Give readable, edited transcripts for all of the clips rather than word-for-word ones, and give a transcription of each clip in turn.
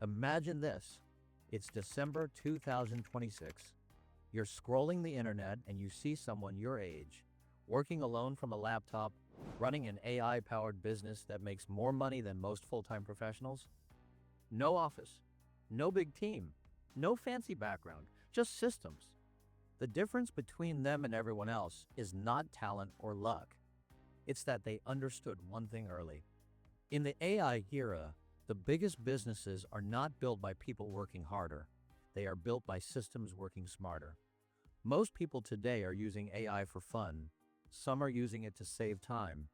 Imagine this. It's December 2026. You're scrolling the internet and you see someone your age, working alone from a laptop, running an AI-powered business that makes more money than most full-time professionals. No office, no big team, no fancy background, just systems. The difference between them and everyone else is not talent or luck. It's that they understood one thing early. In the AI era, the biggest businesses are not built by people working harder. They are built by systems working smarter. Most people today are using AI for fun. Some are using it to save time.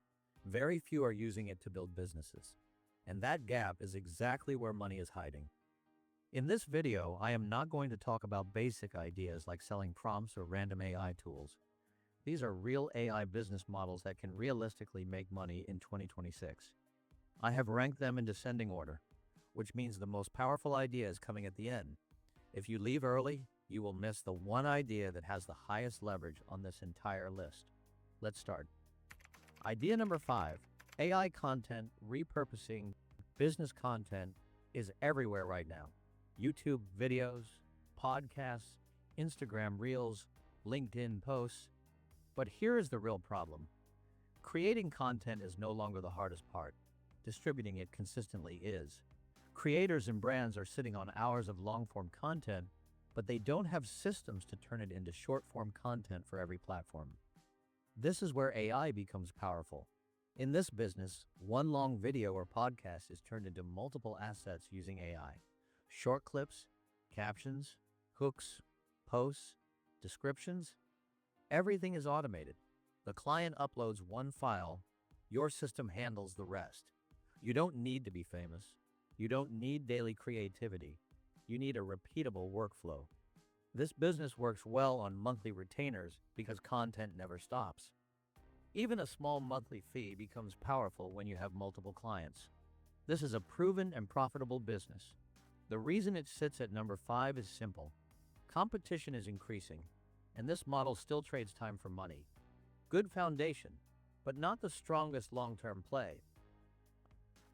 Very few are using it to build businesses. And that gap is exactly where money is hiding. In this video, I am not going to talk about basic ideas like selling prompts or random AI tools. These are real AI business models that can realistically make money in 2026. I have ranked them in descending order, which means the most powerful idea is coming at the end. If you leave early, you will miss the one idea that has the highest leverage on this entire list. Let's start. Idea number 5, AI content repurposing. Business content is everywhere right now. YouTube videos, podcasts, Instagram Reels, LinkedIn posts. But here is the real problem. Creating content is no longer the hardest part. Distributing it consistently is. Creators and brands are sitting on hours of long-form content, but they don't have systems to turn it into short-form content for every platform. This is where AI becomes powerful. In this business, one long video or podcast is turned into multiple assets using AI. Short clips, captions, hooks, posts, descriptions. Everything is automated. The client uploads one file, your system handles the rest. You don't need to be famous. You don't need daily creativity. You need a repeatable workflow. This business works well on monthly retainers because content never stops. Even a small monthly fee becomes powerful when you have multiple clients. This is a proven and profitable business. The reason it sits at number 5 is simple. Competition is increasing, and this model still trades time for money. Good foundation, but not the strongest long-term play.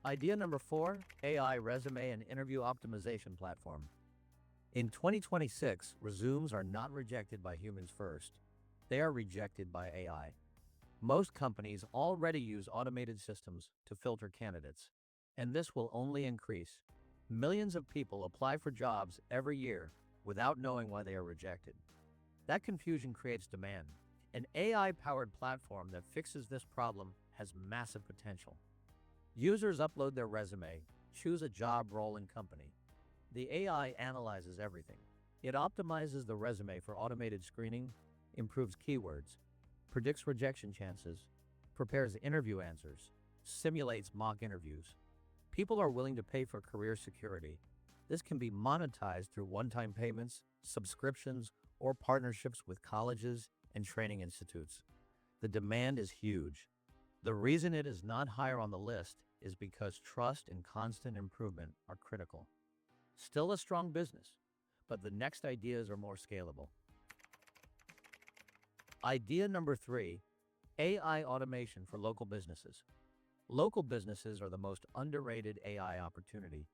Idea number 4, AI resume and interview optimization platform. In 2026, resumes are not rejected by humans first. They are rejected by AI. Most companies already use automated systems to filter candidates, and this will only increase. Millions of people apply for jobs every year without knowing why they are rejected. That confusion creates demand. An AI-powered platform that fixes this problem has massive potential. Users upload their resume, choose a job role and company. The AI analyzes everything. It optimizes the resume for automated screening, improves keywords, predicts rejection chances, prepares interview answers, simulates mock interviews. People are willing to pay for career security. This can be monetized through one-time payments, subscriptions, or partnerships with colleges and training institutes. The demand is huge. The reason it is not higher on the list is because trust and constant improvement are critical. Still a strong business, but the next ideas are more scalable. Idea number 3, AI automation for local businesses. Local businesses are the most underrated AI opportunity.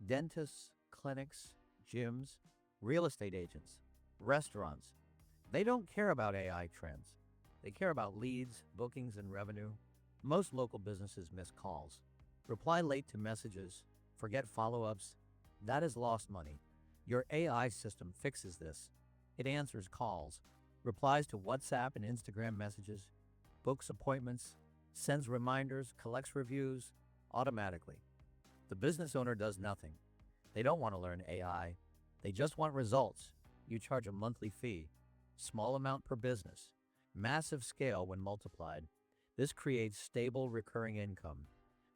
Dentists, clinics, gyms, real estate agents, restaurants. They don't care about AI trends. They care about leads, bookings, and revenue. Most local businesses miss calls, reply late to messages, forget follow-ups. That is lost money. Your AI system fixes this. It answers calls, replies to WhatsApp and Instagram messages, books appointments, sends reminders, collects reviews automatically. The business owner does nothing. They don't want to learn AI. They just want results. You charge a monthly fee, small amount per business, massive scale when multiplied. This creates stable recurring income.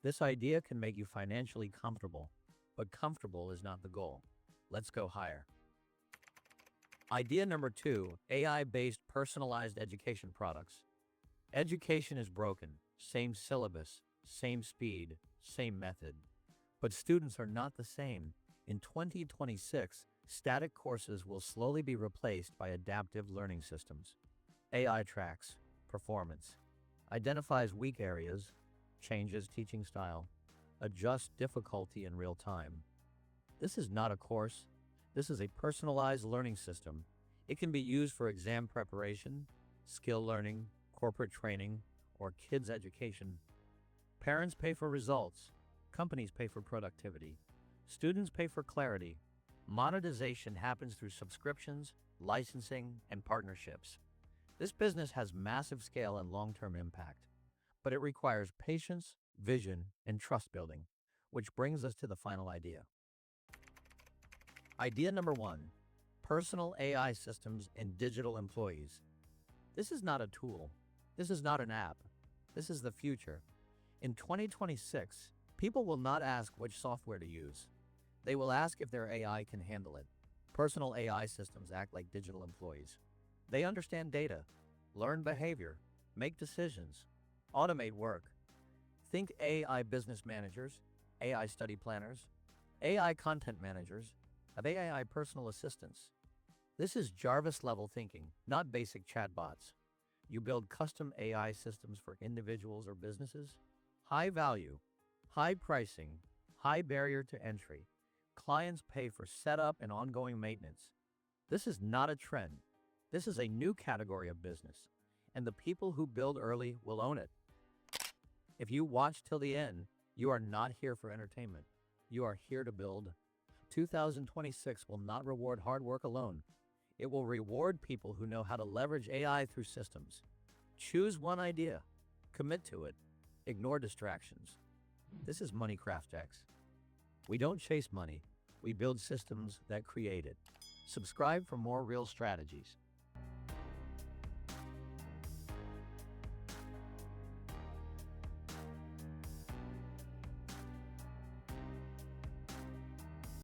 This idea can make you financially comfortable, but comfortable is not the goal. Let's go higher. Idea number 2, AI-based personalized education products. Education is broken. Same syllabus, same speed, same method. But students are not the same. In 2026, static courses will slowly be replaced by adaptive learning systems. AI tracks performance, identifies weak areas, changes teaching style, adjusts difficulty in real time. This is not a course. This is a personalized learning system. It can be used for exam preparation, skill learning, corporate training, or kids' education. Parents pay for results. Companies pay for productivity. Students pay for clarity. Monetization happens through subscriptions, licensing, and partnerships. This business has massive scale and long-term impact, but it requires patience, vision, and trust building, which brings us to the final idea. Idea number one, personal AI systems and digital employees. This is not a tool. This is not an app. This is the future. In 2026, people will not ask which software to use. They will ask if their AI can handle it. Personal AI systems act like digital employees. They understand data, learn behavior, make decisions, automate work. Think AI business managers, AI study planners, AI content managers, and AI personal assistants. This is Jarvis-level thinking, not basic chatbots. You build custom AI systems for individuals or businesses. High value, high pricing, high barrier to entry. Clients pay for setup and ongoing maintenance. This is not a trend. This is a new category of business, and the people who build early will own it. If you watch till the end, you are not here for entertainment. You are here to build. 2026 will not reward hard work alone. It will reward people who know how to leverage AI through systems. Choose one idea, commit to it, ignore distractions. This is Moneycraftex. We don't chase money, we build systems that create it. Subscribe for more real strategies.